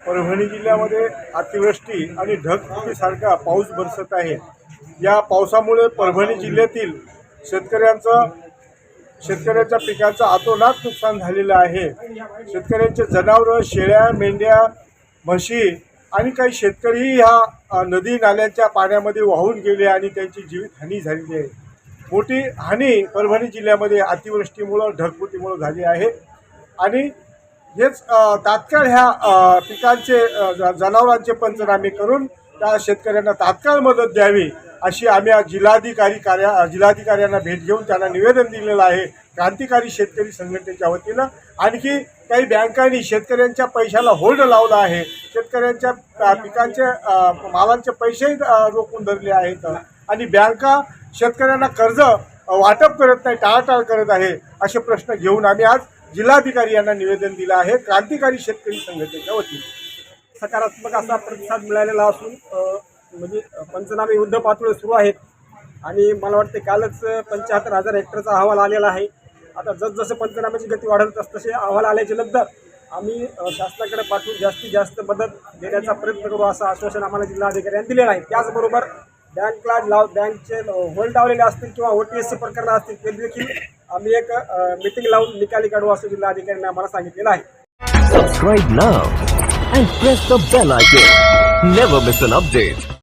परभणी जिल्ह्यामध्ये अतिवृष्टी आणि ढगफुटीसारखा पाऊस बरसत आहे। या पावसामुळे परभणी जिल्ह्यातील शेतकऱ्यांच्या पिकांचं अतोनात नुकसान झालेलं आहे। शेतकऱ्यांचे जनावरं, शेळ्या, मेंढ्या, म्हशी आणि काही शेतकरी ह्या नदी नाल्यांच्या पाण्यामध्ये वाहून गेले आणि त्यांची जीवितहानी झालेली आहे। मोठी हानी परभणी जिल्ह्यामध्ये अतिवृष्टीमुळे ढगफुटीमुळे झाली आहे आणि हेच तात्काळ ह्या पिकांचे जनावरांचे पंचनामे करून त्या शेतकऱ्यांना तात्काळ मदत द्यावी अशी आम्ही आज जिल्हाधिकाऱ्यांना भेट घेऊन त्यांना निवेदन दिलेलं आहे। क्रांतिकारी शेतकरी संघटनेच्या वतीनं आणखी काही बँकांनी शेतकऱ्यांच्या पैशाला होल्ड लावला आहे। शेतकऱ्यांच्या पिकांचे मालांचे पैसेही रोखून धरले आहेत आणि बँका शेतकऱ्यांना कर्ज वाटप करत नाही, टाळाटाळ करत आहे। असे प्रश्न घेऊन आम्ही आज जिल्हाधिकारी यांना निवेदन दिलं आहे क्रांतिकारी शेतकरी संघटनेच्या वतीने। सकारात्मक असा प्रतिसाद मिळालेला असून म्हणजे पंचनामे युद्ध पातळीवर सुरू आहेत आणि मला वाटते कालच 75,000 हेक्टरचा अहवाल आलेला आहे। आता जसजसं पंचनाम्याची गती वाढत तसे अहवाल आल्याच्या नंतर आम्ही शासनाकडे पाठवून जास्तीत जास्त मदत देण्याचा प्रयत्न करू असं आश्वासन आम्हाला जिल्हाधिकाऱ्यांनी दिलेलं आहे। त्याचबरोबर बँकचे होल्ड लावलेले असतील किंवा OTSC प्रकरण असतील ते देखील आम्ही एक मीटिंग लावून निकाली काढू असं जिल्हाधिकाऱ्यांनी आम्हाला सांगितलेलं आहे। Subscribe now and press the bell icon. Never miss an update.